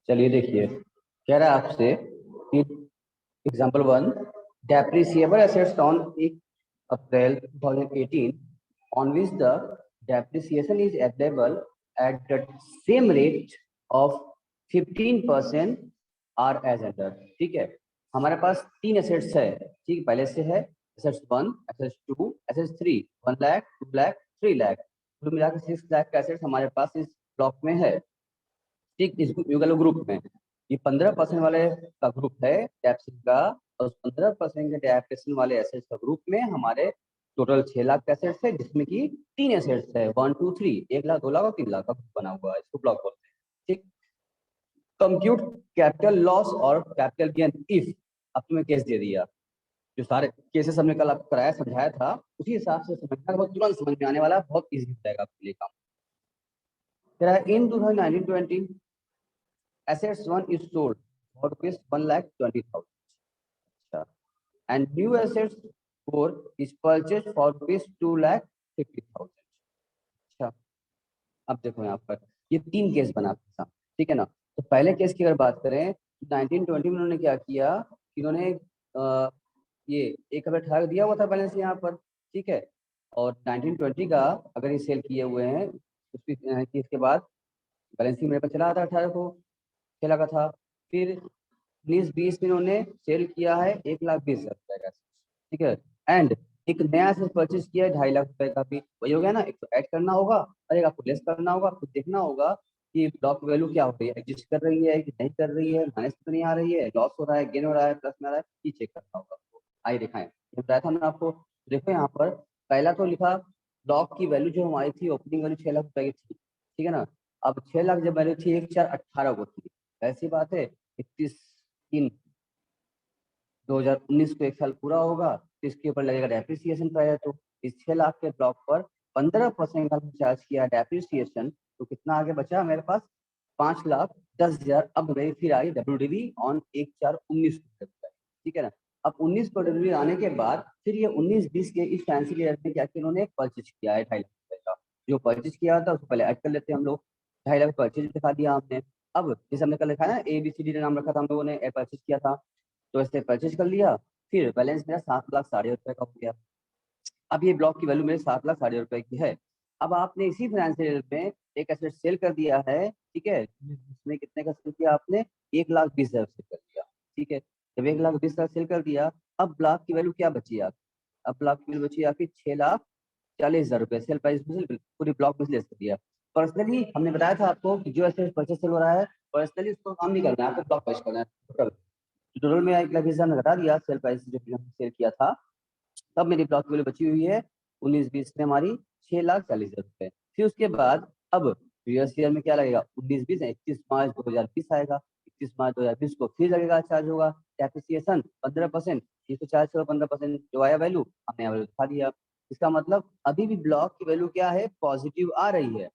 चलिए देखिए, कह रहा है आपसे कि example 1, depreciable assets on 1 April 2018 on which the depreciation is available at the same rate of 15% are as under। ठीक है, हमारे पास 3 एसेट्स है। ठीक है, पहले से है assets 1, assets 2, assets 3, 1 lakh, 2 lakh, 3 lakh, कुल मिलाकर 6 लाख का एसेट्स हमारे पास इस ब्लॉक में है। ठीक, इस युगल ग्रुप में ये 15% वाले का ग्रुप है डेप्सिन का, और 15% के डेप्रिसिएशन वाले एसेट्स का ग्रुप में हमारे टोटल 6 लाख का एसेट्स है, जिसमें कि 3 एसेट्स है, 1 2 3, 1 लाख, 2 लाख और 3 लाख का ग्रुप बना हुआ है। इसको ब्लॉक बोलते हैं। ठीक, कंप्यूट कैपिटल लॉस और कैपिटल गेन इफ। अब तुम्हें केस दे दिया, जो सारे केसेस हमने कल आपको कराया समझाया था, उसी हिसाब से समझना, बहुत तुरंत समझ में आने वाला है, बहुत इजी हो जाएगा आपके लिए काम। इन 2019-20 assets 1 is sold for rupees 1,20,000, and new assets 4 is purchased for rupees 2,50,000। अच्छा, अब देखो यहाँ पर ये 3 केस बना था, ठीक है ना। तो पहले केस की अगर बात करें, 1920 में उन्होंने क्या किया, इन्होंने ये 1,18,000 दिया हुआ था बैलेंस यहाँ पर, ठीक है, और 1920 का अगर ये सेल किए हुए हैं उसकी केस के बाद बैलेंस मेरे पास चला था 18 को, 6 लाख का था। फिर 19-20 में इन्होंने सेल किया है 1,20,000 रुपए का, ठीक है, एंड एक नया से परचेज किया है 2.5 लाख रुपए का। भी वही हो गया ना, एक तो ऐड करना होगा और एक आपको लेस करना होगा। आपको देखना होगा कि ब्लॉक वैल्यू क्या हो रही है, एग्जिस्ट कर रही है कि नहीं कर रही है, माइनस तो नहीं आ रही है, लॉस हो रहा है, गेन हो रहा है, प्लस में आ रहा है, ये चेक करना होगा आपको। आइए दिखाएं, बताया था ना आपको। देखो यहाँ पर पहला तो लिखा ब्लॉक की वैल्यू जो हमारी थी, ओपनिंग वैल्यू 6 लाख रुपए की थी, ठीक है ना। अब 6 लाख जब वैल्यू थी 1,418 को थी, ऐसी बात है 31/3/2019 को 1 साल पूरा होगा, तो इसके ऊपर लगेगा डेप्रिसिएशन पहले। तो इस 6 लाख के ब्लॉक पर 15% का चार्ज किया डेप्रिसिएशन, तो कितना आगे बचा मेरे पास, 5,10,000। अब मेरी फिर आई WDV ऑन 1/4/19 को, ठीक है ना। अब 19 को WDV आने के बाद फिर ये 19-20 के इस फाइनेंशियल ईयर में क्या किया, इन्होंने परचेज किया है 2.5 लाख रुपए का। जो परचेज किया था उसको पहले ऐड कर लेते हैं हम लोग, 2.5 लाख परचेज दिखा दिया हमने। अब जैसे हमने कल लिखा है ना, ABCD नाम रखा था हम लोगों ने, परचेज किया था, तो ऐसे परचेज कर लिया। फिर बैलेंस मेरा 7,60,000 रुपए का हो गया। अब ये ब्लॉक की वैल्यू मेरे 7,60,000 रुपए की है। अब आपने इसी फाइनेंशियल ईयर में एक एसेट सेल कर दिया है, ठीक है, इसमें कितने का सेल किया आपने, 1,20,000 सेल कर दिया, ठीक है। जब 1,20,000 सेल कर दिया, अब ब्लॉक की वैल्यू क्या बची आप, अब ब्लॉक की वैल्यू बची आपकी 6,40,000 रुपए। सेल प्राइस पूरी ब्लॉक में लेस कर दिया। पर्सनली हमने बताया था आपको कि जो एसेट परचेज सेल हो रहा है, पर्सनली उसको काम नहीं करना है, आपको ब्लॉक परचेज करना है। टोटल में 1,20,000 ने घटा दिया सेल प्राइस जो हमने सेल किया था, तब मेरी ब्लॉक वैल्यू बची हुई है 19-20 में हमारी 6,40,000 रुपए। फिर उसके बाद अब प्रीवियस ईयर में क्या लगेगा, 19-20 31 मार्च 2020 आएगा, 31 मार्च 2020 को फिर लगेगा, चार्ज होगा डेप्रिसिएशन 15%, ये तो चार्ज होगा 15%, जो आया वैल्यू हमने वैल्यू दिखा दिया। इसका मतलब अभी भी ब्लॉक की वैल्यू क्या है, पॉजिटिव आ रही है,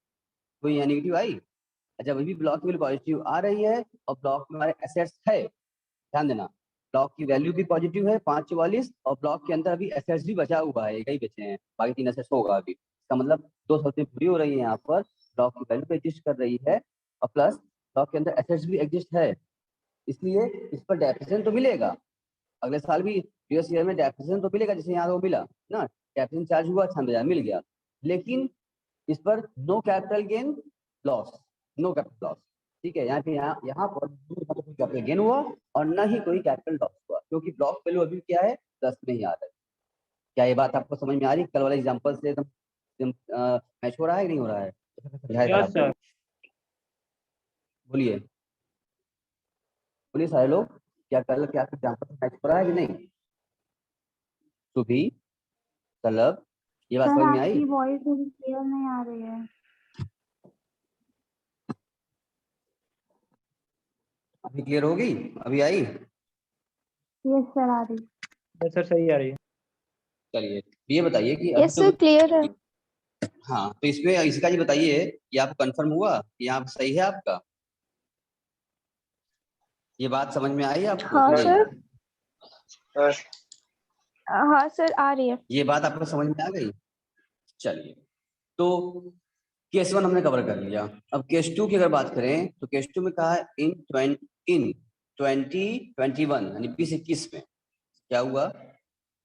कोई नेगेटिव आई। अच्छा, अभी भी ब्लॉक की वैल्यू पॉजिटिव आ रही है और ब्लॉक में हमारे एसेट्स है, ध्यान देना, ब्लॉक की वैल्यू भी पॉजिटिव है 544, और ब्लॉक के अंदर अभी एसेट्स भी बचा हुआ है, एक ही बचे हैं, बाकी 3 एसेट्स होगा अभी। इसका मतलब 2 शर्तें पूरी हो रही है यहाँ पर, ब्लॉक की वैल्यू भी एग्जिस्ट कर रही है और प्लस ब्लॉक के अंदर एसेट्स भी एग्जिस्ट है, इसलिए इस पर डेप्रिसिएशन तो मिलेगा। अगले साल भी प्रीवियस ईयर में डेप्रिसिएशन तो मिलेगा, जैसे यहाँ को मिला ना, डेप्रिसिएशन चार्ज हुआ 96,000 मिल गया, लेकिन इस पर no capital gain loss, no capital loss, ठीक है। यहाँ पे यहाँ पर कोई कैपिटल गेन हुआ और न ही कोई कैपिटल लॉस हुआ, क्योंकि ब्लॉक वैल्यू अभी क्या है, 10 में ही आ रहा है। क्या ये बात आपको समझ में आ रही है, कल वाले एग्जांपल से एकदम मैच हो रहा है कि नहीं हो रहा है, यस सर। बोलिए बोलिए सारे लोग, क्या कल क्या एग्जांपल मैच हो रहा है कि नहीं। सुभी, तलब, ये बात सर समझ में आई। आपकी वॉइस थोड़ी क्लियर नहीं आ रही है। अभी क्लियर होगी, अभी आई। यस सर आ रही। यस सर, सही आ रही है। चलिए ये बताइए कि अभी यस सर क्लियर है। हाँ, तो इसमें इसका ये बताइए कि आपको कंफर्म हुआ कि यहाँ सही है आपका, ये बात समझ में आई आपको हाँ कि नहीं। सर, हाँ सर आ रही है। ये बात आपको समझ में आ गई। चलिए, तो केस 1 हमने कवर कर लिया। अब केस 2 की अगर बात करें तो केस 2 में कहा है इन 2021 यानी 2021 में क्या हुआ,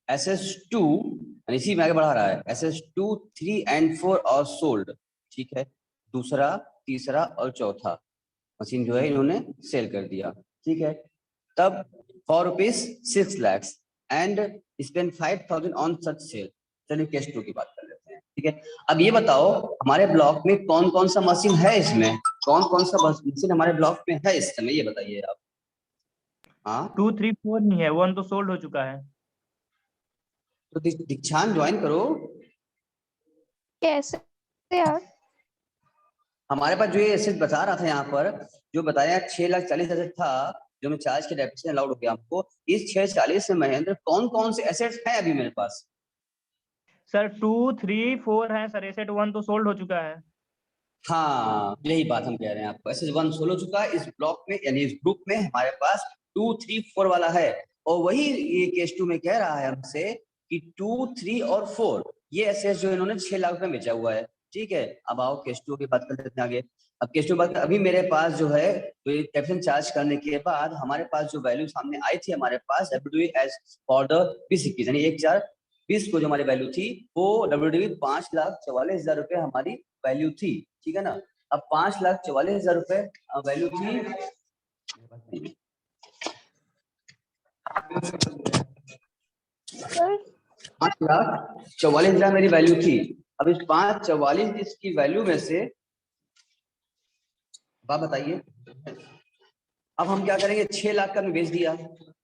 SS2 यानी इसी में आगे बढ़ा रहा है, SS2 3 and 4 और सोल्ड, ठीक है, दूसरा तीसरा और चौथा मशीन जो है इन्होंने सेल कर दिया, ठीक है। तब for ₹6 lakhs and spend 5,000 on such sale. चलिए केस 2 की बात कर लेते हैं, ठीक है। अब ये बताओ हमारे ब्लॉक में कौन कौन सा मशीन है, इसमें कौन कौन सा मशीन हमारे ब्लॉक में है इस समय, ये बताइए आप। हाँ 2, 3, 4 नहीं है, 1 तो सोल्ड हो चुका है। तो दीक्षांत ज्वाइन करो। कैसे यार? हमारे पास जो ये एसेट बता रहा था यहाँ पर, जो बताया 6,40,000 था जो मैं चार्ज के डेप्रिसिएशन अलाउड हो गया हमको, इस 6,40 में महेंद्र कौन कौन से एसेट्स हैं अभी मेरे पास? सर 2, 3, 4 है सर, एसेट 1 तो सोल्ड हो चुका है। हाँ यही बात हम कह रहे हैं आपको, एसेट 1 सोल्ड हो चुका है इस ब्लॉक में, यानी इस ग्रुप में हमारे पास 2, 3, 4 वाला है। और वही ये केस 2 में कह रहा है हमसे कि 2, 3 और 4 ये एसेट्स जो इन्होंने 6 लाख रुपए बेचा हुआ है, ठीक है। अब आओ केस 2 की बात कर लेते हैं आगे। अब केस 2 बात अभी मेरे पास जो है तो ये कैपिटल चार्ज करने के बाद हमारे पास जो वैल्यू सामने आई थी हमारे पास WDV एज फॉर द 2021 यानी 1/4/20 को जो हमारी वैल्यू थी वो WDV 5,44,000 रुपए हमारी वैल्यू थी, ठीक है ना। अब 5,44,000 रुपए वैल्यू थी, सर 5,44,000 मेरी वैल्यू थी। अब इस 5,44,000 की वैल्यू में से आप बताइए, अब हम क्या करेंगे, 6 लाख का मैं बेच दिया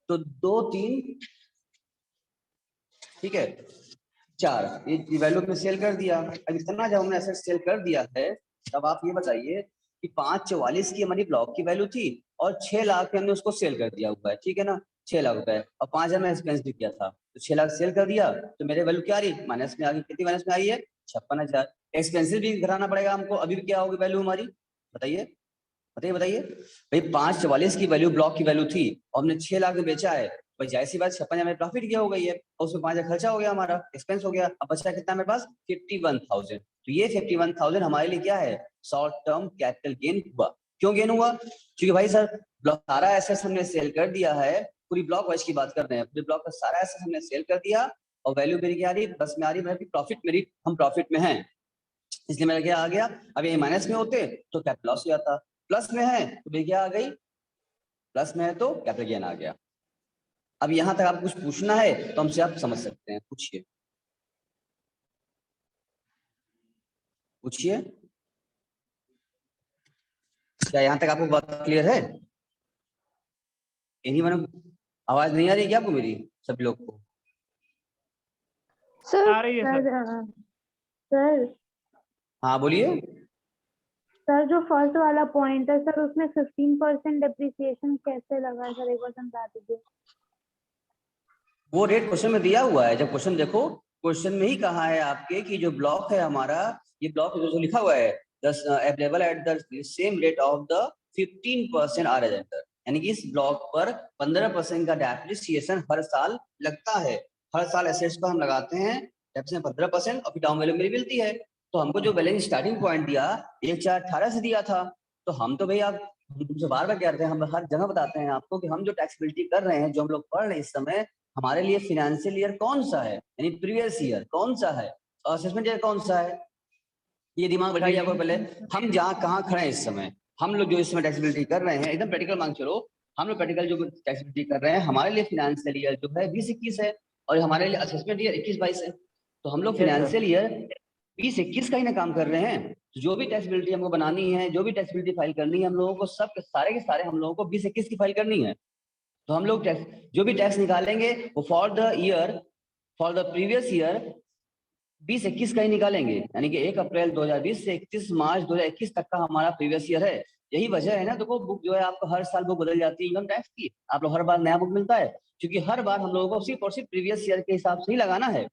तो 2, 3, ठीक है, 4 ये वैल्यू में सेल कर दिया। अब इतना जब हमने एसेट सेल कर दिया है तब आप ये बताइए कि 5,44 की हमारी ब्लॉक की वैल्यू थी और 6 लाख में हमने उसको सेल कर दिया हुआ है, ठीक है ना, 6 लाख रुपए और 5,000 में एक्सपेंस भी किया था तो 6 लाख सेल कर दिया तो मेरे वैल्यू क्या आ रही, माइनस में आ गई। कितनी माइनस में आई है, 56,000। एक्सपेंसिव भी घटाना पड़ेगा हमको, अभी भी क्या होगी वैल्यू हमारी, बताइए बताइए बताइए भाई। 5,44 की वैल्यू ब्लॉक की वैल्यू थी और हमने 6 लाख में बेचा है, भाई जाहिर सी बात 56,000 में प्रॉफिट क्या हो गई है और उसमें 5,000 खर्चा हो गया, हमारा एक्सपेंस हो गया। अब बचा कितना मेरे पास, 51,000। तो ये 51,000 हमारे लिए क्या है, शॉर्ट टर्म कैपिटल गेन हुआ। क्यों गेन हुआ, क्योंकि भाई सर ब्लॉक सारा एसेट्स हमने सेल कर दिया है, पूरी ब्लॉक वाइज की बात कर रहे हैं, पूरे ब्लॉक का सारा एसेट्स हमने सेल कर दिया और वैल्यू मेरी क्या आ रही, प्लस में आ रही, मेरी प्रॉफिट मेरी, हम प्रॉफिट में हैं इसलिए मेरा क्या आ गया। अब ये माइनस में होते तो कैपिटल लॉस हो जाता, प्लस में है तो भी क्या आ गई, प्लस में है तो कैपिटल गेन आ गया। अब यहां तक आपको कुछ पूछना है तो हमसे आप समझ सकते हैं, पूछिए पूछिए, क्या यहां तक आपको बात क्लियर है? इन्हीं मैंने आवाज नहीं आ रही क्या आपको मेरी सभी लोग को? सर आ रही है सर। सर हाँ बोलिए। सर जो फर्स्ट वाला पॉइंट है सर उसमें 15% डिप्रिसिएशन कैसे लगा सर, एक बार समझा दीजिए। वो रेट क्वेश्चन में दिया हुआ है, जब क्वेश्चन देखो क्वेश्चन में ही कहा है आपके कि जो ब्लॉक है हमारा, ये ब्लॉक जो लिखा हुआ है available at the same rate of the 15% are enter, यानी कि इस ब्लॉक पर 15% का डेप्रिसिएशन हर साल लगता है। हर साल एसेट्स पर हम लगाते हैं डेप्रिसिएशन 15% और फिर डाउन वैल्यू मेरी मिलती है। तो हमको जो बैलेंस स्टार्टिंग पॉइंट दिया 1,418 से दिया था, तो हम तो भैया हम तुमसे बार बार कह रहे हैं, हम हर जगह बताते हैं आपको कि हम जो टैक्सेबिलिटी कर रहे हैं, जो हम लोग पढ़ रहे हैं इस समय, हमारे लिए फाइनेंशियल ईयर कौन सा है, यानी प्रीवियस ईयर कौन सा है और असेसमेंट ईयर कौन सा है, ये दिमाग बैठाइए आपको पहले। हम जहाँ कहाँ खड़े हैं इस समय, हम लोग जो इस समय टैक्सेबिलिटी कर रहे हैं, एकदम प्रैक्टिकल मांग चलो, हम लोग प्रैक्टिकल जो टैक्सेबिलिटी कर रहे हैं, हमारे लिए फाइनेंशियल ईयर जो है 20-21 है और हमारे लिए असेसमेंट ईयर 21-22 है। तो हम लोग फाइनेंशियल ईयर 20-21 का ही ना काम कर रहे हैं। तो जो भी टैक्सेबिलिटी हमको बनानी है, जो भी टैक्सेबिलिटी फाइल करनी है, हम लोगों को सब सारे के सारे हम लोगों को 20-21 की फाइल करनी है। तो हम लोग टैक्स जो भी टैक्स निकालेंगे वो फॉर द प्रीवियस ईयर 20-21 का ही निकालेंगे, यानी कि 1 अप्रैल 2020 से 31 मार्च 2021 तक का हमारा प्रीवियस ईयर है। यही वजह है ना, देखो बुक जो है आपको हर साल बुक बदल जाती है इनकम टैक्स की, आप लोग हर बार नया बुक मिलता है, क्योंकि हर बार हम लोगों को सिर्फ और सिर्फ प्रीवियस ईयर के हिसाब से ही लगाना है।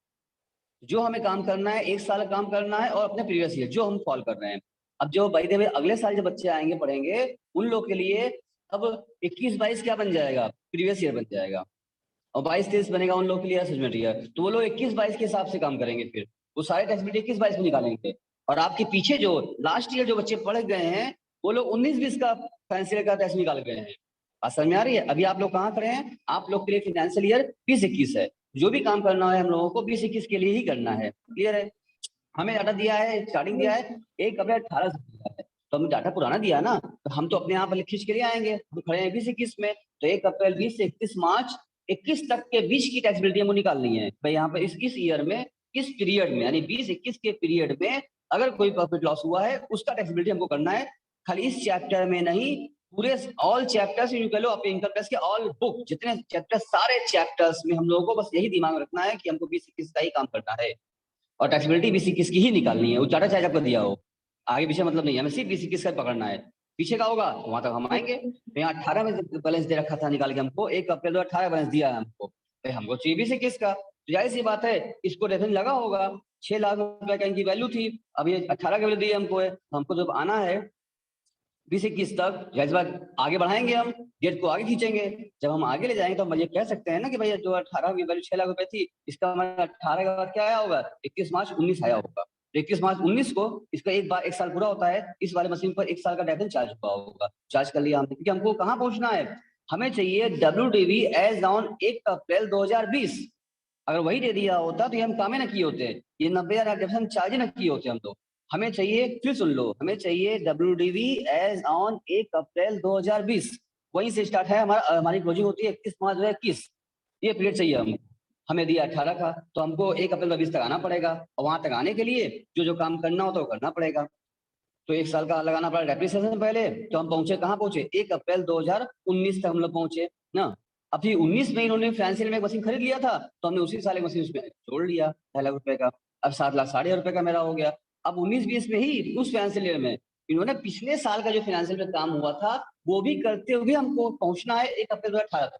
जो हमें काम करना है 1 साल काम करना है और अपने प्रीवियस ईयर जो हम फॉलो कर रहे हैं। अब जो बाई द वे अगले साल जब बच्चे आएंगे पढ़ेंगे, उन लोग के लिए अब 21-22 क्या बन जाएगा, प्रीवियस ईयर बन जाएगा और 22-23 बनेगा उन लोग के लिए असेसमेंट ईयर। तो वो लोग 21-22 के हिसाब से काम करेंगे, फिर वो सारे टैक्सेबिलिटी 21-22 में निकालेंगे। और आपके पीछे जो लास्ट ईयर जो बच्चे पढ़ गए हैं वो लोग 19-20 का फाइनेंशियल ईयर का टेस्ट निकाल गए हैं। समझ में आ रही है? अभी आप लोग कहाँ खड़े हैं? आप लोग के लिए फाइनेंशियल ईयर 20-21 है। जो भी काम करना है हम लोगों को 20-21 के लिए ही करना है। क्लियर है? हमें डाटा दिया है, स्टार्टिंग दिया है 1 अप्रैल 18 से दिया है, तो हमें डाटा पुराना दिया ना, तो हम तो अपने आप खींच के लिए आएंगे। हम खड़े हैं 20-21 में, तो 1 अप्रैल 20 से 31 मार्च 21 तक के बीच की टैक्सेबिलिटी हमको निकालनी है भाई। यहाँ पे इस ईयर में, इस पीरियड में, यानी 20-21 के पीरियड में अगर कोई प्रॉफिट लॉस हुआ है उसका टैक्सेबिलिटी हमको करना है। खाली इस चैप्टर में नहीं, पूरे ऑल चैप्टर्स यूं कह लो, अपने इनकम टैक्स के ऑल बुक जितने चैप्टर, सारे चैप्टर्स में हम लोगों को बस यही दिमाग में रखना है कि हमको 20-21 का ही काम करना है और टैक्सेबिलिटी 20-21 की ही निकालनी है। वो चार्टर चाहे आपको दिया हो, आगे पीछे मतलब नहीं है, हमें सिर्फ 20-21 का पकड़ना है। पीछे का होगा वहां तक हम आएंगे। तो यहाँ 18 में बैलेंस दे रखा था निकाल के हमको, 1 अप्रैल 2018 बैलेंस दिया है हमको, तो हमको चाहिए 20-21 का। तो जाहिर सी बात है इसको डेफिनेट लगा होगा, 6 लाख रुपए का इनकी वैल्यू थी, अब ये 18 की वैल्यू दी हमको है, हमको जब आना है 20-21 तक, जाहिर बात आगे बढ़ाएंगे, हम डेट को आगे खींचेंगे। जब हम आगे ले जाएंगे तो हम ये कह सकते हैं ना कि भैया जो 18 की वैल्यू 6 लाख रुपए थी, इसका हमारा 18 के बाद क्या आया होगा, 21 मार्च 19 आया होगा। 21 मार्च 19 को इसका एक साल पूरा होता है, इस वाले मशीन पर 1 साल का डेफिनेट चार्ज हुआ होगा, चार्ज कर लिया हमने। क्योंकि हमको कहाँ पहुंचना है, हमें चाहिए WDV एज ऑन 1 अप्रैल 2020। अगर वही दे दिया होता तो ये हम कामे न किए होते, ये 90,000 डेफिनेट चार्ज न किए होते हम तो। हमें चाहिए, फिर सुन लो, हमें चाहिए WDV एज ऑन 1 अप्रैल 2020, वहीं से स्टार्ट है हमारी क्लोजिंग होती है 31 मार्च 2021। ये पीरियड चाहिए हमको, हमें दिया 18 का, तो हमको 1 अप्रैल 2020 तक आना पड़ेगा, और वहां तक आने के लिए जो जो काम करना होता है वो करना पड़ेगा। तो 1 साल का लगाना पड़ा डेप्रिसिएशन पहले, तो हम पहुंचे कहाँ पहुंचे, 1 अप्रैल 2019 तक हम लोग पहुंचे ना। अभी 19 में इन्होंने फाइनेंशियल में एक मशीन खरीद लिया था, तो हमने उसी साल एक मशीन उसमें जोड़ लिया 6 लाख रुपए का, अब 7,60,000 रुपए का मेरा हो गया। अब 19-20 में ही उस फाइनेंशियल ईयर में इन्होंने पिछले साल का जो फाइनेंशियल में काम हुआ था वो भी करते हुए हमको पहुंचना है 1 अप्रैल 2018 तक,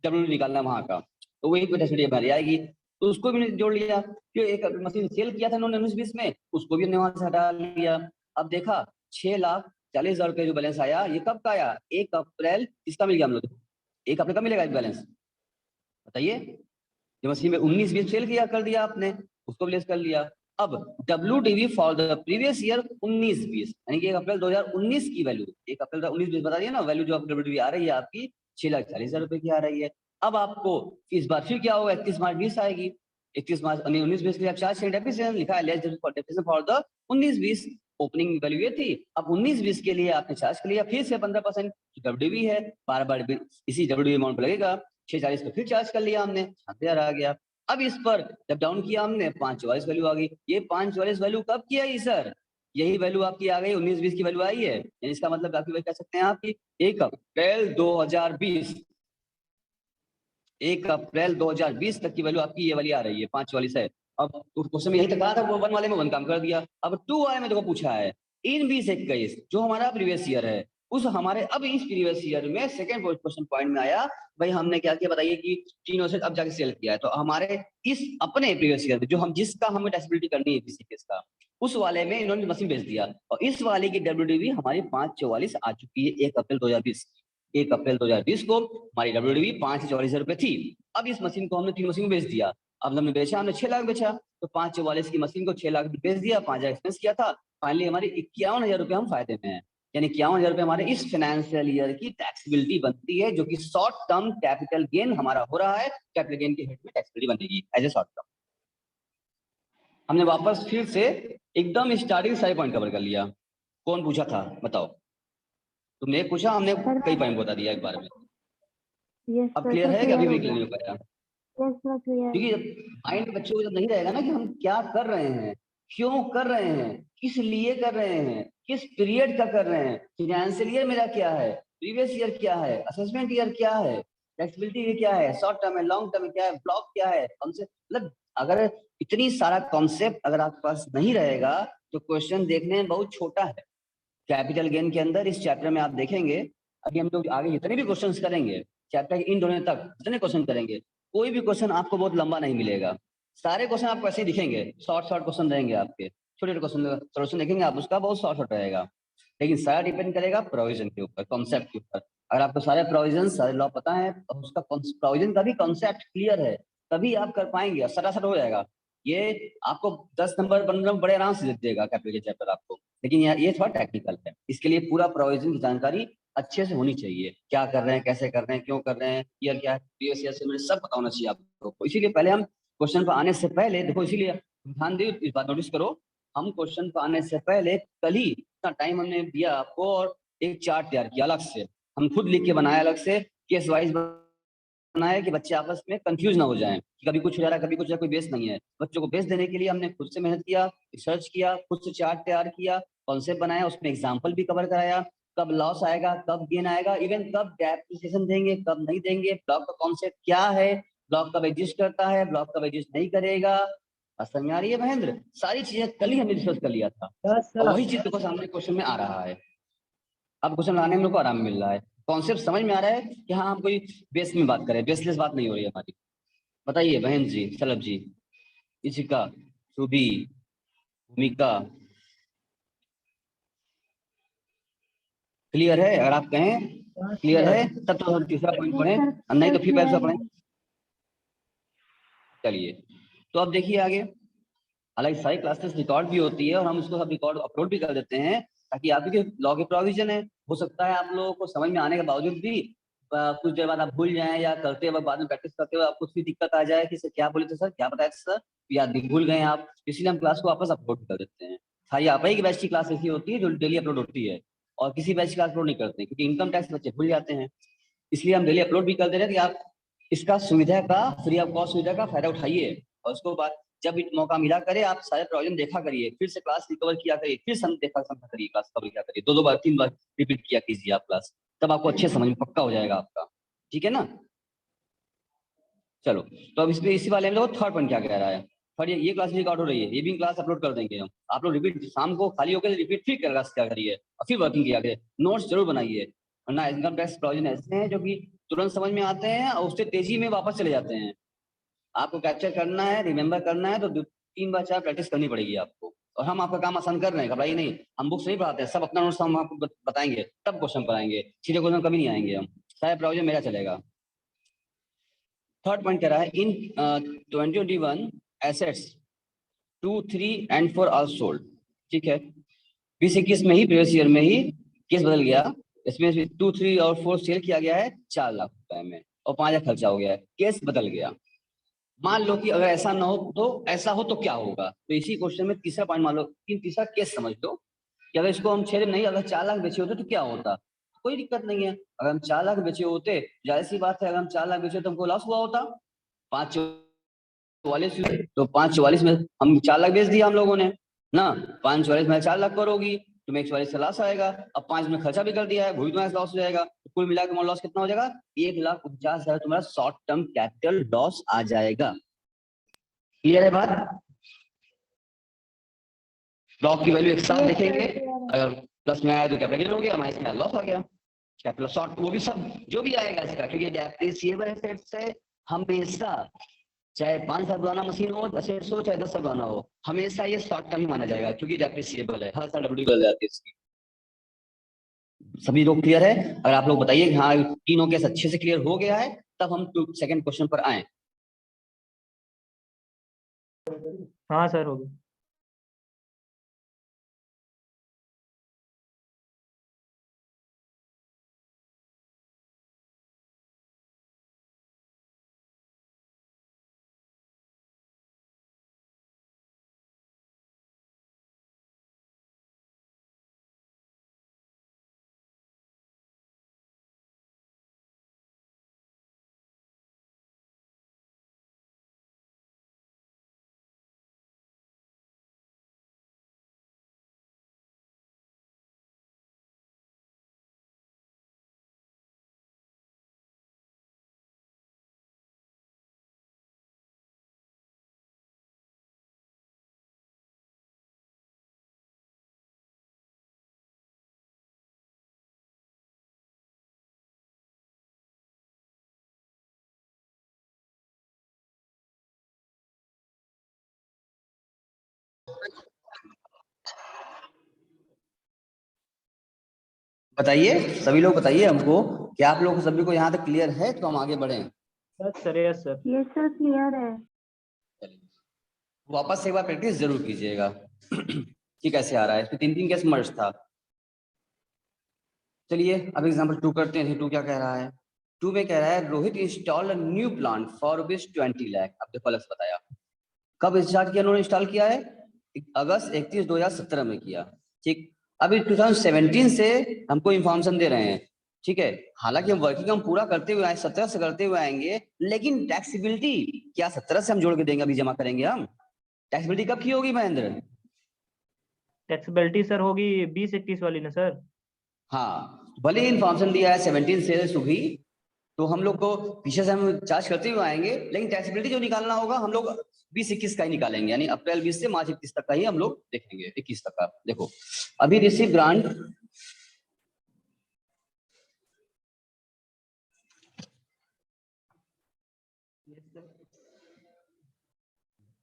डब्ल्यू निकालना है वहां का, तो वही फैसिलिटी हमारी आएगी। तो उसको भी जोड़ लिया, फिर एक मशीन सेल किया था उन्होंने 19-20 में, उसको भी हमने वहां से हटा लिया। अब देखा 6,40,000 रुपए जो बैलेंस आया, ये कब का आया, 1 अप्रैल इसका मिल गया हम लोग, 1 अप्रैल का मिलेगा बैलेंस, बताइए। ये मशीन में 19-20 सेल किया कर दिया आपने, उसको प्लेस कर लिया। अब WDV for the previous year 19-20, यानी कि 1 अप्रैल 2019 की वैल्यू, 1 अप्रैल 2019-20 बता दिया ना, वैल्यू जो WDV आ रही है आपकी 6,40,000 रुपए की आ रही है। अब आपको इस बार फिर क्या होगा, 31 मार्च 20 आएगी, 31 मार्च 19-20 के लिए आप चार्ज करें डेप्रिसिएशन, लिखा है less depreciation for the 19-20, opening value ये थी। अब 19-20 के लिए आपने चार्ज कर लिया फिर से 15%, WDV है, बार इसी WDV अमाउंट पर लगेगा, 6,40 को फिर चार्ज कर लिया हमने, 7,000 आ गया। अब इस पर जब डाउन किया हमने 5,44 वैल्यू आ गई। ये 5,44 वैल्यू कब की आई सर, यही वैल्यू आपकी आ गई 19-20 की वैल्यू आई है, यानी इसका मतलब आपकी वैल्यू कह सकते हैं आपकी 1 अप्रैल 2020, 1 अप्रैल 2020 तक की वैल्यू आपकी ये वाली आ रही है 5,44 है। अब क्वेश्चन में यही तक कहा था, वो 1 वाले में 1 काम कर दिया। अब 2 वाले में देखो पूछा है इन 20-21 जो हमारा प्रीवियस ईयर है, उस हमारे अब इस प्रीवियस ईयर में सेकंड क्वेश्चन पॉइंट में आया भाई हमने क्या किया बताइए कि 3 वर्ष अब जाके सेल किया है, तो हमारे इस अपने प्रीवियस ईयर में जो हम जिसका हमें टैक्सेबिलिटी करनी है किसी केस का, उस वाले में इन्होंने मशीन बेच दिया, और इस वाले की WDV हमारी 5,44 आ चुकी है 1 अप्रैल 2020। 1 अप्रैल 2020 को हमारी WDV 5,44 रुपए थी। अब इस मशीन को हमने 3 मशीन बेच दिया, अब हमने बेचा, हमने 6 लाख बेचा, तो 5,44 की मशीन को 6 लाख बेच दिया, 5,000 एक्सपेंस किया था, फाइनली हमारी 51,000 रुपए हम फायदे में हैं, यानी 51,000 रुपए हमारे इस फाइनेंशियल ईयर की टैक्सेबिलिटी बनती है, जो कि शॉर्ट टर्म कैपिटल गेन हमारा हो रहा है, कैपिटल गेन के हेड में टैक्सेबिलिटी बनेगी एज ए शॉर्ट टर्म। हमने वापस फिर से एकदम स्टार्टिंग सारे पॉइंट कवर कर लिया। कौन पूछा था बताओ, तुमने एक पूछा, हमने कई पॉइंट बता दिया एक बार में। अब क्लियर है कि अभी भी क्लियर नहीं हो पाया? क्योंकि माइंड बच्चों को जब नहीं रहेगा ना कि हम क्या कर रहे हैं, क्यों कर रहे हैं, किस लिए कर रहे हैं, किस पीरियड का कर रहे हैं, फाइनेंशियल ईयर मेरा क्या है, प्रीवियस ईयर क्या है, असेसमेंट ईयर क्या है, टैक्सेबिलिटी क्या है, शॉर्ट टर्म है, लॉन्ग टर्म क्या है, ब्लॉक क्या है, कॉन्सेप्ट, मतलब अगर इतनी सारा कॉन्सेप्ट अगर आपके पास नहीं रहेगा तो क्वेश्चन देखने में बहुत छोटा है। कैपिटल गेन के अंदर इस चैप्टर में आप देखेंगे, अभी हम लोग आगे जितने भी क्वेश्चंस करेंगे चैप्टर के इन दोनों तक जितने क्वेश्चन करेंगे, कोई भी क्वेश्चन आपको बहुत लंबा नहीं मिलेगा, सारे क्वेश्चन आपको ऐसे ही दिखेंगे, शॉर्ट क्वेश्चन रहेंगे आपके, छोटे क्वेश्चन सोल्यूशन देखेंगे आप, उसका बहुत शॉर्ट रहेगा, लेकिन सारा डिपेंड करेगा प्रोविजन के ऊपर, कॉन्सेप्ट के ऊपर। अगर आपको सारे प्रोविजन सारे लॉ पता है और उसका प्रोविजन का भी कॉन्सेप्ट क्लियर है, तभी आप कर पाएंगे, सरासर हो जाएगा। ये आपको 10 नंबर 15 नंबर बड़े आराम से दे देगा कैपिटल के चैप्टर आपको, लेकिन ये थोड़ा टेक्निकल है। इसके लिए पूरा प्रोविजन की जानकारी अच्छे से होनी चाहिए, क्या कर रहे हैं, कैसे कर रहे हैं, क्यों कर रहे हैं, ईयर क्या है, प्रीवियस ईयर से मुझे सब पता होना चाहिए आपको। इसीलिए पहले हम क्वेश्चन पर आने से पहले देखो, इसीलिए ध्यान दे, इस बात नोटिस करो, हम क्वेश्चन पर आने से पहले कल ही इतना टाइम हमने दिया आपको और एक चार्ट तैयार किया अलग से, हम खुद लिख के बनाया अलग से, केस वाइज बनाया कि बच्चे आपस में कंफ्यूज ना हो जाएं कि कभी कुछ हो जा रहा है कभी कुछ, कोई बेस नहीं है। बच्चों को बेस देने के लिए हमने खुद से मेहनत किया, रिसर्च किया, खुद से चार्ट तैयार किया, कॉन्सेप्ट बनाया, उसमें एग्जाम्पल भी कवर कराया, कब लॉस आएगा, कब गेन आएगा, इवन कब डेप्रिसिएशन देंगे, कब नहीं देंगे, ब्लॉक का कॉन्सेप्ट क्या है, ब्लॉक कब एग्जिस्ट करता है, ब्लॉक कब एग्जिस्ट नहीं करेगा। समझ में आ रही है महेंद्र? सारी चीजें कल ही हमने डिस्कस कर लिया था और वही चीज देखो सामने क्वेश्चन में आ रहा है। अब क्वेश्चन लाने में लोग को आराम मिल रहा है, कॉन्सेप्ट समझ में आ रहा है कि हाँ हम कोई बेस में बात करें, बेसलेस बात नहीं हो रही है हमारी। बताइए बहन जी, सलभ जी, इशिका, सुबी, भूमिका, क्लियर है? अगर आप कहें क्लियर है तब तो हम तीसरा पॉइंट पढ़ें, नहीं तो फिर पैसा पढ़ें। चलिए तो अब देखिए आगे, हालांकि सारी क्लासेस रिकॉर्ड भी होती है और हम उसको सब रिकॉर्ड अपलोड भी कर देते हैं ताकि आपके लॉ के प्रोविजन है, हो सकता है आप लोगों को समझ में आने के बावजूद भी कुछ देर बाद आप भूल जाएं या करते वक्त बाद में प्रैक्टिस करते हुए आपको भी दिक्कत आ जाए कि सर क्या बोले थे, सर क्या बताया था सर, या भूल गए आप, इसलिए हम क्लास को वापस अपलोड कर देते हैं। खाली आप ही की बैच की क्लास ऐसी होती है जो डेली अपलोड होती है और किसी बैच की क्लास अपलोड नहीं करते क्योंकि इनकम टैक्स बच्चे भूल जाते हैं, इसलिए हम डेली अपलोड भी कर दे रहे हैं कि आप इसका सुविधा का, फ्री ऑफ कॉस्ट सुविधा का फायदा उठाइए और उसको बाद जब मौका मिला करे आप सारे प्रोविजन देखा करिए, फिर से क्लास रिकवर किया करिए, फिर समझा करिए, क्लास कवर किया करिए, 2 बार 3 बार रिपीट किया कीजिए आप क्लास, तब आपको अच्छे समझ में पक्का हो जाएगा आपका, ठीक है ना। चलो तो अब इसमें इसी वाले में देखो थर्ड पॉइंट क्या कह रहा है। थर्ड ये क्लास रिकॉर्ड हो रही है, ये भी क्लास अपलोड कर देंगे हम, आप लोग रिपीट शाम को खाली होकर रिपीट फिर क्लास क्या करिए और फिर वर्किंग किया करिए, नोट्स जरूर बनाइए, वरना इनकम टैक्स प्रोविजन ऐसे हैं जो कि तुरंत समझ में आते हैं और उससे तेजी में वापस चले जाते हैं। आपको कैप्चर करना है, रिमेंबर करना है तो 3 बार 4 प्रैक्टिस करनी पड़ेगी आपको, और हम आपका काम आसान कर रहे हैं, घबराइए नहीं, हम बुक्स नहीं पढ़ाते हैं, सब अपना नोट्स हम आपको बताएंगे तब क्वेश्चन पढ़ाएंगे, सीधे क्वेश्चन कभी नहीं आएंगे हम, सारा प्रोविजन मेरा चलेगा। थर्ड पॉइंट कह रहा है इन 2021 एसेट्स 2, 3 and 4 आर सोल्ड, ठीक है, 2021 में ही प्रीवियस ईयर में ही केस बदल गया, इसमें 2, 3 और 4 सेल किया गया है 4 लाख रुपए में और 5 लाख खर्चा हो गया है, केस बदल गया। मान लो कि अगर ऐसा ना हो तो ऐसा हो तो क्या होगा, तो इसी क्वेश्चन में तीसरा पॉइंट मान लो, तीसरा केस समझ लो कि अगर इसको हम 6 दिन नहीं, अगर 4 लाख बेचे होते तो क्या होता, कोई दिक्कत नहीं है, अगर हम 4 लाख बेचे होते जाहिर सी बात है, अगर हम 4 लाख बेचे तो हमको लॉस हुआ होता, 544 तो 544 में हम 4 लाख बेच दिया हम लोगों ने ना, 544 में 4 लाख पर होगी तो 144 से लॉस आएगा, अब 5 में खर्चा भी कर दिया है, वही तुम्हारा लॉस हो जाएगा, तो कुल मिलाकर लॉस कितना हो जाएगा, 1,49,000 तुम्हारा शॉर्ट टर्म कैपिटल लॉस आ जाएगा। क्लियर है बात? ब्लॉक की वैल्यू एक साथ देखेंगे, अगर प्लस में आया तो कैपिटल हो गया, माइनस में लॉस आ गया, कैपिटल शॉर्ट वो भी सब जो भी आएगा इसका, क्योंकि डेप्रिसिएबल एसेट्स है, हमेशा चाहे 5 साल पुराना मशीन हो, 10 हो, चाहे 10 साल पुराना हो, हमेशा ये शॉर्ट टर्म ही माना जाएगा क्योंकि डेप्रिसिएबल है, हर साल डब्ल्यू बदल जाती है इसकी। सभी लोग क्लियर है? अगर आप लोग बताइए कि हाँ तीनों केस अच्छे से क्लियर हो गया है तब हम सेकंड क्वेश्चन पर आए। हाँ सर हो गया। बताइए सभी लोग, बताइए हमको कि आप लोग सभी को यहाँ तक क्लियर है तो हम आगे बढ़े। Sir yes sir. ये सर क्लियर है। वापस से एक बार प्रैक्टिस जरूर कीजिएगा कि कैसे आ रहा है। इसमें 3 केस मर्ज था। चलिए अब एग्जांपल 2 करते हैं। 2 क्या कह रहा है? 2 में कह रहा है Rohit install a new plant for ₹20 lakh. अब देखो अलग बताया कब स्टार्ट किया उन्होंने, इंस्टॉल किया है अगस्त 31 2017 में किया। ठीक, अभी 2017 से हमको इंफॉर्मेशन दे रहे हैं। ठीक है, हालांकि हम वर्किंग हम पूरा करते हुए आए, 17 से करते हुए आएंगे, लेकिन टैक्सेबिलिटी क्या 17 से हम जोड़ के देंगे, अभी जमा करेंगे हम। टैक्सेबिलिटी कब की होगी महेंद्र? टैक्सेबिलिटी सर होगी 20-21 वाली ना सर। हाँ, भले ही इन्फॉर्मेशन दिया है 17 से सुबह, तो हम लोग को पीछे से हम चार्ज करते हुए आएंगे, लेकिन टैक्सेबिलिटी जो निकालना होगा हम लोग 20-21 का ही निकालेंगे, यानी अप्रैल 20 से मार्च 31 तक का ही हम लोग देखेंगे, 21 तक का। देखो अभी रिसीव ग्रांट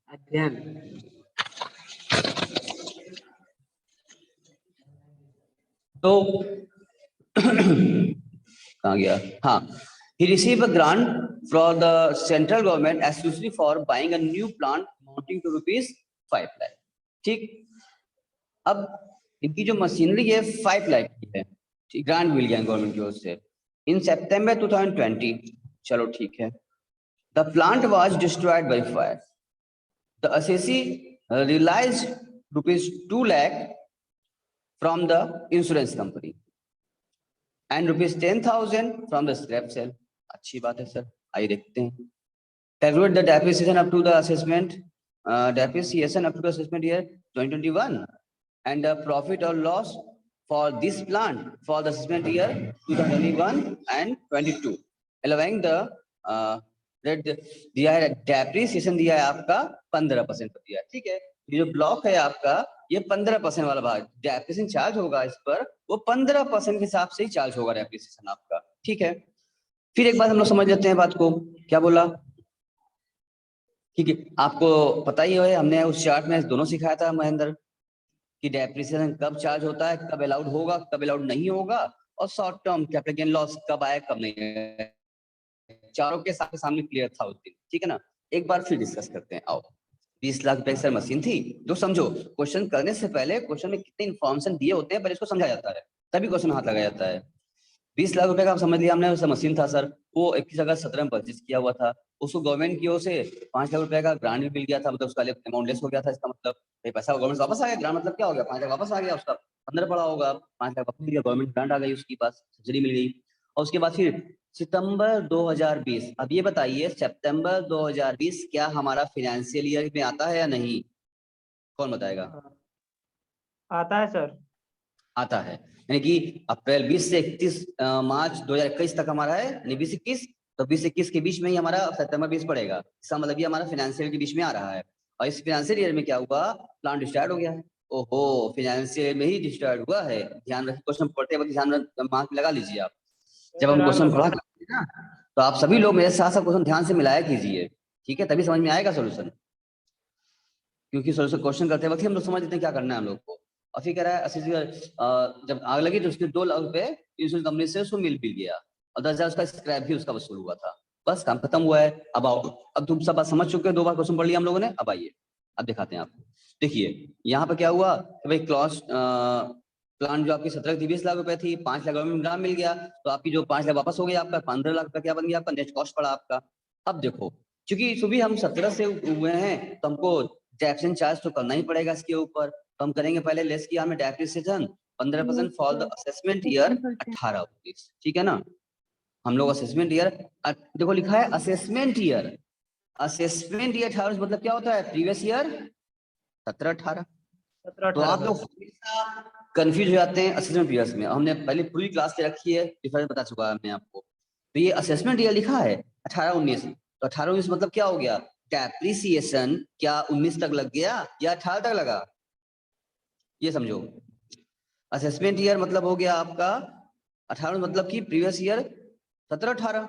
अध्ययन तो कहाँ गया? हाँ, he received a grant from the central government especially for buying a new plant amounting to ₹5 lakh. ठीक, अब इनकी जो मशीनरी है 5 लाख की है, ग्रांट मिल गया गवर्नमेंट की ओर से इन सितंबर 2020। चलो ठीक है। The plant was destroyed by fire. The assessee realized ₹2 lakh from the insurance company and ₹10,000 from the scrap sale। अच्छी बात है सर, आइए देखते हैं। Calculate the depreciation up to the assessment year 2021 and the profit or loss for this plant for the assessment year 2021 and 22, allowing the rate दिया है, depreciation दिया है आपका 15% दिया है। ठीक है, ये जो ब्लॉक है आपका ये 15% वाला भाग डेप्रिसिएशन चार्ज होगा, इस पर वो 15% के हिसाब से ही चार्ज होगा डेप्रिसिएशन आपका। ठीक है, फिर एक बात हम लोग समझ लेते हैं बात को, क्या बोला? ठीक है, आपको पता ही है हमने उस चार्ट में दोनों सिखाया था महेंद्र कि डेप्रिसिएशन कब चार्ज होता है, कब अलाउड होगा, कब अलाउड नहीं होगा, और short term capital gain loss कब आए कब नहीं आए, चारों के सामने क्लियर था उस दिन। ठीक है ना, एक बार फिर डिस्कस करते हैं। आओ, 20 लाख रुपए सर मशीन थी, जो समझो क्वेश्चन करने से पहले क्वेश्चन में कितने इन्फॉर्मेशन दिए होते हैं पहले इसको समझा जाता है, तभी क्वेश्चन हाथ लगाया जाता है। 20 लाख रुपए का आप समझ लिया हमने, उसका मशीन था सर, वो 21 अगस्त 17 में परचेज किया हुआ था। उसको गवर्नमेंट की ओर से 5 लाख रुपए का ग्रांट भी मिल गया था, मतलब उसका अमाउंट लेस हो गया था। इसका मतलब ये पैसा गवर्नमेंट वापस आ गया। ग्रांट मतलब क्या हो गया? 5 लाख वापस आ गया, उसका अंदर पड़ा होगा, 5 लाख वापस मिल गया, गवर्नमेंट ग्रांट आ गई, उसके पास सब्सिडी मिल गई। और उसके बाद फिर सितंबर 2020, अब ये बताइए सितंबर 2020 क्या हमारा फाइनेंशियल ईयर में आता है या नहीं? कौन बताएगा? आता है सर। आता है, यानी कि अप्रैल 20 से 31 मार्च 2021 तक हमारा है, यानी 20-21, तो 20-21 के बीच में ही हमारा सितंबर 20 पड़ेगा। इसका मतलब ये हमारा फाइनेंशियल के बीच में आ रहा है। और इस फाइनेंशियल ईयर में क्या हुआ? प्लांट स्टार्ट हो गया है। ओहो, फाइनेंशियल में ही स्टार्ट हुआ है। ध्यान रखिए, क्वेश्चन पढ़ते वक्त ध्यान मार्क लगा लीजिए आप। जब हम क्वेश्चन पढ़ा करते हैं ना, तो आप सभी लोग मेरे साथ साथ क्वेश्चन ध्यान से मिलाया कीजिए, ठीक है, तभी समझ में आएगा सोल्यूशन। क्योंकि सोल्यूशन क्वेश्चन करते वक्त ही हम लोग समझ लेते हैं क्या करना है हम लोग को। और फिर कह रहा है जब आग लगी तो उसके 2 लाख रुपए इंश्योरेंस कंपनी से उसको मिल गया, और 10,000 उसका स्क्रैप भी उसका वसूल हुआ था। बस काम खत्म हुआ है। अब आओ, अब तुम सब बात समझ चुके हैं, 2 बार क्वेश्चन पढ़ लिया हम लोगों ने। अब आइए, अब दिखाते हैं आपको। देखिए यहाँ पे क्या हुआ कि भाई क्लॉस प्लान जो आपकी 17 थी 20 लाख रुपए थी, 5 लाख गवर्नमेंट ग्रांट मिल गया, तो आपकी जो 5 लाख वापस हो गया, आपका 15 लाख रुपया क्या बन गया? आपका नेट कॉस्ट पड़ा आपका। अब देखो, क्योंकि सुबह हम 17 से हुए हैं तो हमको डेप्रिसिएशन चार्ज तो करना ही पड़ेगा इसके ऊपर, तो हम करेंगे पहले लेस किया हमें depreciation 15% for the assessment year 18-19। ठीक है ना, हम लोग असेसमेंट ईयर देखो लिखा है असेसमेंट ईयर। असेसमेंट ईयर 18 मतलब क्या होता है? Previous year 17-18। तो आप लोग कंफ्यूज हो जाते हैं असेसमेंट ईयर्स में। हमने पहले पूरी क्लास ले रखी है, डिफरेंस बता चुका है हमने आपको। तो ये असेसमेंट ईयर लिखा है 18-19, तो 18-19 मतलब क्या हो गया? डेप्रिसिएशन क्या 19 तक लग गया या 18 तक लगा? ये समझो, असेसमेंट ईयर मतलब हो गया आपका 18, मतलब कि प्रीवियस ईयर 17-18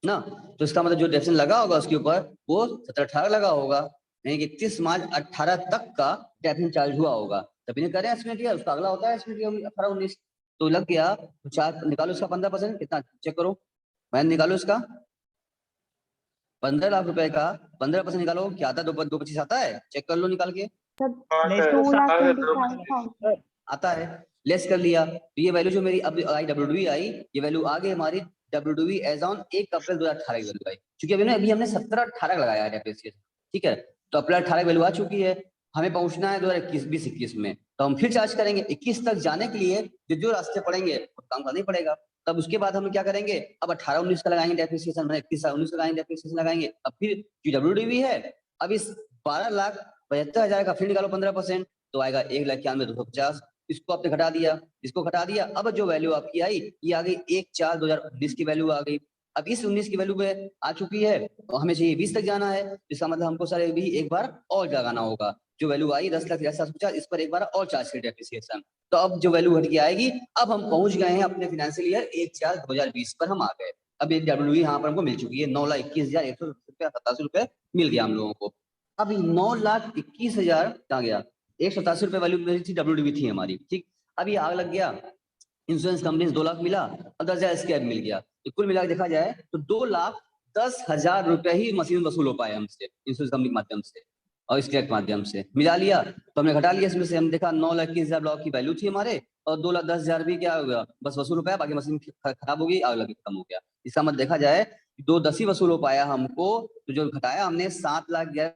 ना। तो इसका मतलब जो डेप्रिसिएशन लगा होगा उसके ऊपर वो 17-18 लगा होगा, यानी कि 31 मार्च 18 तक का डेप्रिसिएशन चार्ज हुआ होगा, तभी नहीं कर रहे हैं एस्टिमेट ईयर। उसका अगला होता है एस्टिमेट ईयर 18-19, तो लग गया। तो चार्ज निकालो इसका 15%, कितना चेक करो, मैं निकालो इसका 15 लाख रुपए का 15% निकालो, क्या आता है? 225 आता है, चेक कर लो निकाल के। नहीं सर, 2,25,000 आता है, लेस कर लिया। तो ये वैल्यू जो मेरी अब आई WDV आई, ये वैल्यू आ गई हमारी WDV एज ऑन 1 अप्रैल 2018 की वैल्यू आई, क्योंकि अभी हमने 17-18 लगाया है डेप्रिसिएशन, ठीक है। तो अप्रैल 18 वैल्यू आ चुकी है, हमें पहुंचना है 2021 में, तो हम फिर चार्ज करेंगे 21 तक जाने के लिए। जो रास्ते पड़ेंगे वो काम करना ही पड़ेगा। तब उसके बाद हम क्या करेंगे, अब 18-19 का लगाएंगे डेप्रिसिएशन, 21-19 का लगाएंगे डेप्रिसिएशन लगाएंगे। अब फिर जो WDV है, अब इस 12,75,000 का फिर निकालो 15%, तो आएगा 1,91,250। इसको आपने घटा दिया, इसको घटा दिया। अब जो वैल्यू आपकी आई, ये आ गई 1/4/2019 की वैल्यू आ गई। अब इस 19 की वैल्यू में आ चुकी है, तो हमें चाहिए 20 तक जाना है। इसका मतलब हमको सर भी एक बार और लगाना होगा। जो वैल्यू आई 10,63,750, इस पर एक बार और चार्ज कर डेप्रिसिएशन। तो अब जो वैल्यू हट के आएगी, अब हम पहुंच गए हैं अपने फाइनेंशियल ईयर 1/4/2020 पर हम आ गए। अब ये WDV यहाँ पर हमको मिल चुकी है, 9,21,187 रुपए मिल गया हम लोगों को। अभी 9,21,000 कहाँ गया, 187 रुपए वैल्यू मेरी थी, WDV थी हमारी, ठीक। अभी आग लग गया, इंश्योरेंस कंपनी से 2 लाख मिला और 10,000 स्क्रैप मिल गया, तो कुल मिला के देखा जाए तो 2,10,000 रुपए ही मशीन वसूल हो पाए हमसे इंश्योरेंस कंपनी के माध्यम से और स्क्रैप के माध्यम से मिला लिया। तो हमने घटा लिया, इसमें से हम देखा 9,21,000 ब्लॉक की वैल्यू थी हमारे, और 2,10,000 भी क्या हो गया, बस वसूल हो पाया, बाकी मशीन खराब हो गई, आग लगी, खत्म हो गया। इसका मतलब देखा जाए 2,10 ही वसूल हो पाया हमको, तो जो घटाया हमने 7,11,000